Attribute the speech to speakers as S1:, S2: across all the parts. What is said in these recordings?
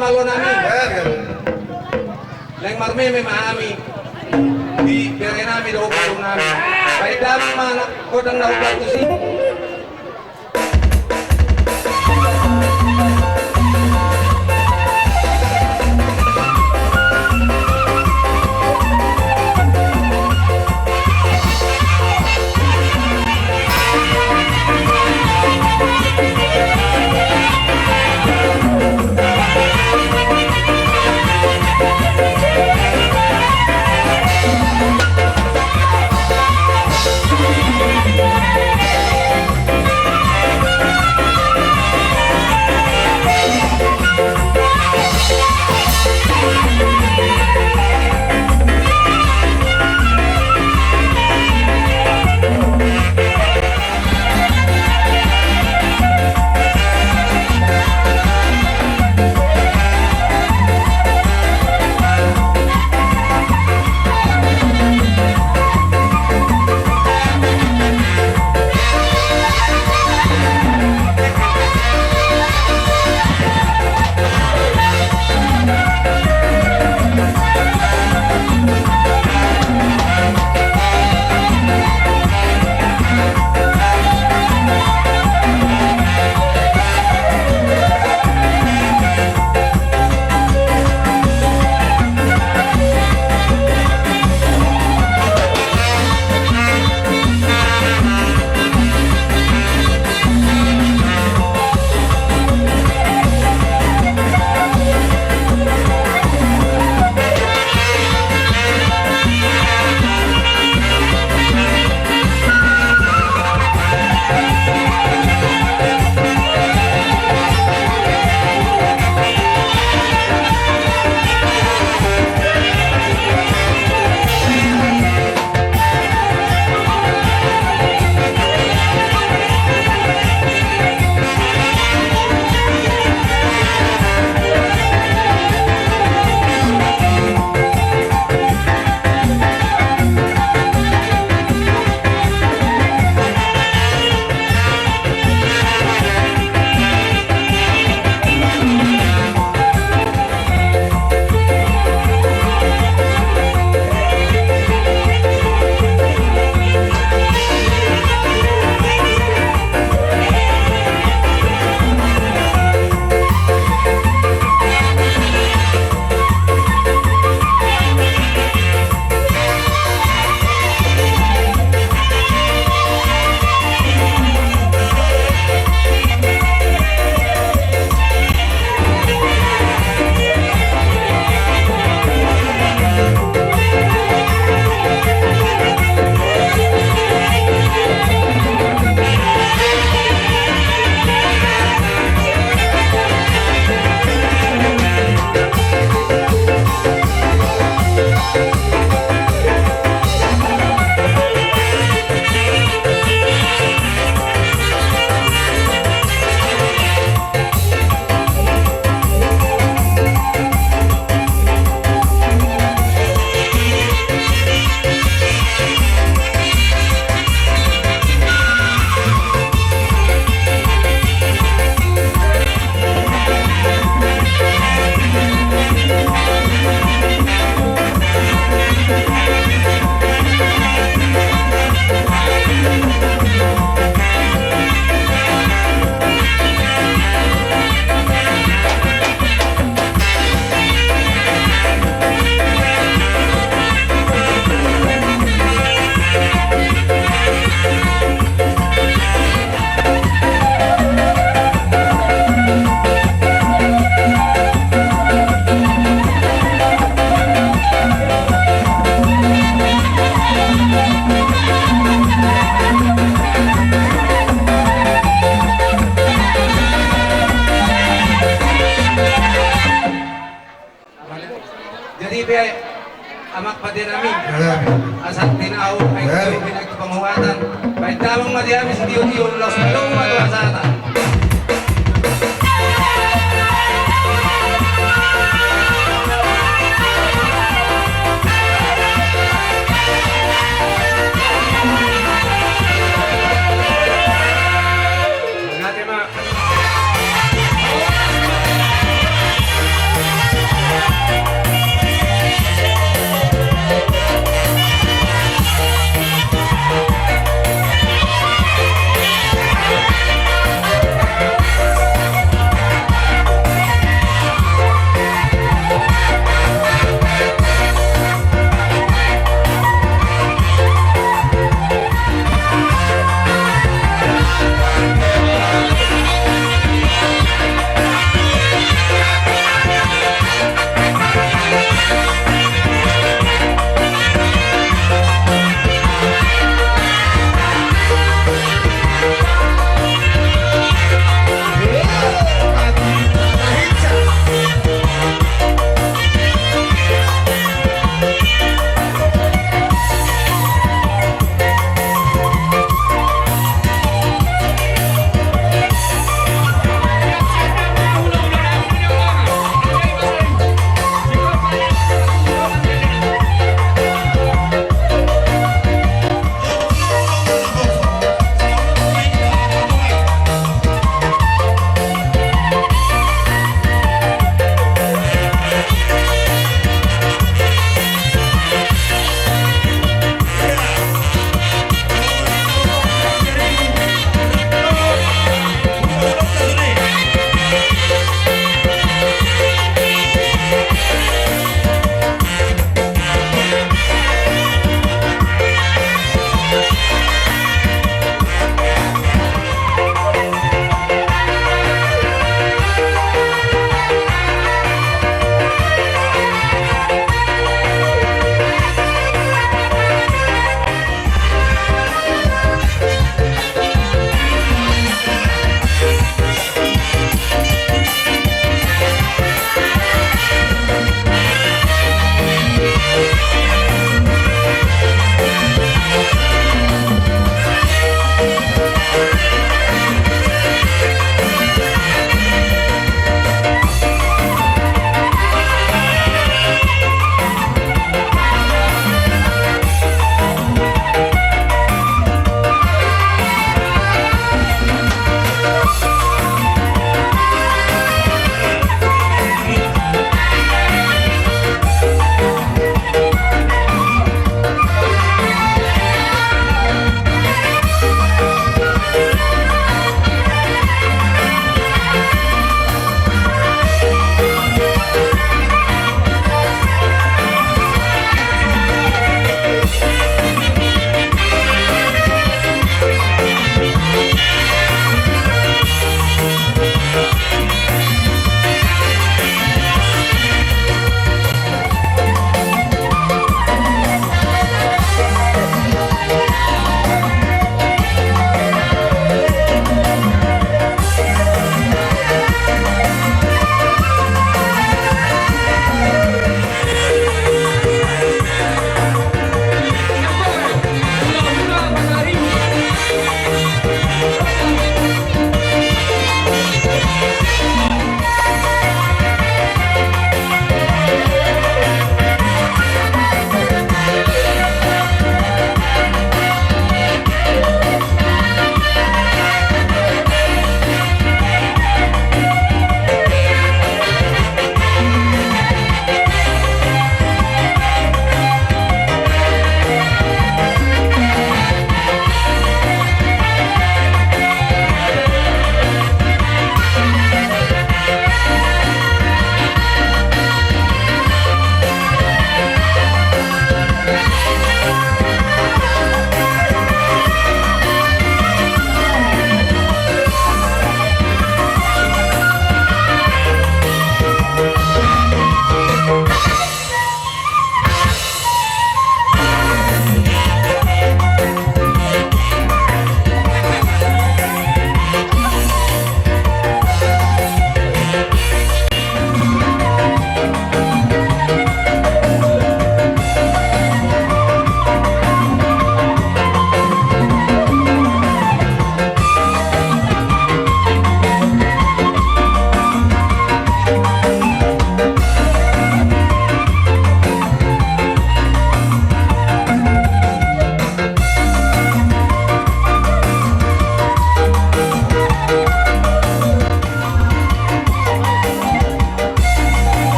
S1: malo namin. Leng marme may maami. Di pere namin o kulong namin. Kahit damang mga kodang naubad ko si.
S2: amak pati namin. Asal tinaw ay pinagpanguhatan. Kahit damang madiamis diyo-diyo, los malong matuwasata.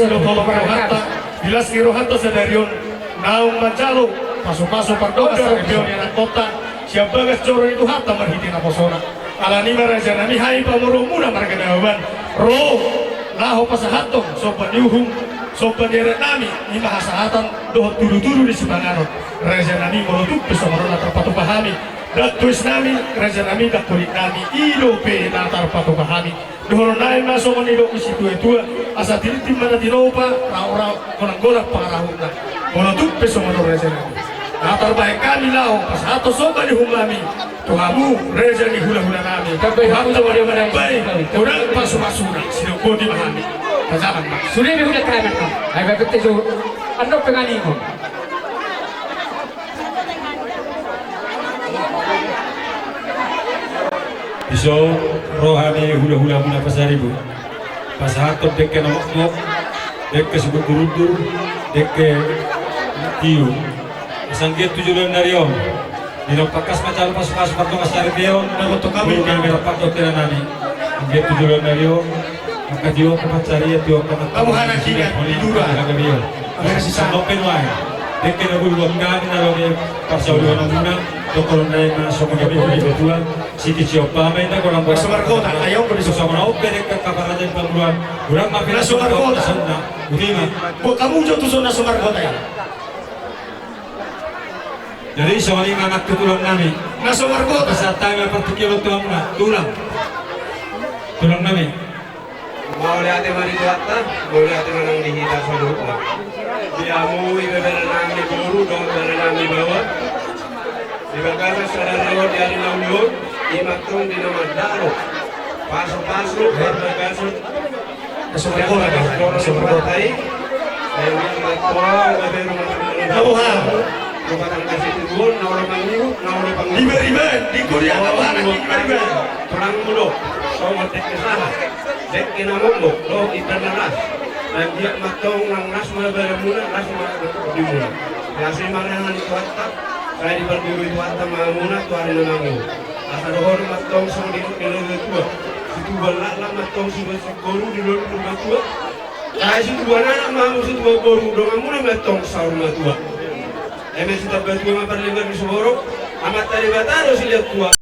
S3: sino tolong rohata bilas ni rohata sedarion naung manjalo paso-paso pardoga rebion yang kota siap bagas joro itu hatta marhiti na posona alani maraja nami hai pamurumuna marganawan roh laho pasahatong sopan yuhung sopan deret nami ni mahasahatan dohot turu-turu di Sibangaron raja nami menutup pesomaron latar patu pahami datuis nami raja nami dakulik nami ilo pe latar patu pahami dohon nai masuk manido isi tua-tua asa tiritim mana dinopa rau-rau konang-golak pangarahuna menutup pesomaron raja nami latar baik kami lao pasahato sopan yuhung nami Tuhamu raja ni hula-hula nami
S4: Kabay
S3: Tuhamu
S4: hula
S3: wali
S4: hula
S3: baik kurang pasu-pasuna sinukoti mahami kazakan mas
S4: Sudah udah kaya kan? Ay babet itu ano penganin mo?
S5: Iso rohani hula-hula muna pasaribu pasahato dekke nomok dekke subukurudur dekke tiu sangget tujuan narion dino pakas macal pas pato kasari deon
S3: Nagoto kami.
S5: mera pato nani sangget tujuan narion maka dio kapacari dio kamat
S3: Kamu hana kini dura.
S5: dio
S3: Amera si Sam.
S5: open wae dekke na bulu kami na loge pasaulio muna tokol na na somo gabi huli betulan siti siopa main na korang
S3: Masuk markota, ayaw ko di
S5: so sama na open ka kaparajan panguluan urang mapila
S3: Masuk markota.
S5: na utima
S3: Bu kamu jauh tuh zona sumar kota ya
S5: jadi soalnya anak ketulang nami
S3: na sumar kota
S5: saat tayo partikilo tuang na tulang nami
S2: Mau lihat mari tuata, mau lihat manang dihita sa lupa. Dia mau ibebera nami guru, dong ibebera nami bawa. Ibebera sa dalawa di ari naulun, imatong di naman dalo. Paso-paso, barbagasot.
S3: na sumar kota ya na sumar kota
S2: Ay, yung matong, ibebera matong.
S3: Kamu ha
S2: Lupatang kasi tibun, naulong pangiru, naulong pangiru.
S3: ribe di Korea kamu hana ribe
S2: Turang mulo, so matek kesaha. Dek kinamumbo, lo ipernanas. Dan dia matong ng nas mga muna, nas mga di muna. Kasi marangan itu atap, kaya di berdiri itu atap mga muna, tuari na namu. Asa doon matong sa di tua. Situ wala lang matong si guru di luar rumah tua. Kaya situ wala na mamu situ guru dong muna matong sa rumah tua. Eme situ berdua maparliber di Soboro, amat tadi bataro sila tua.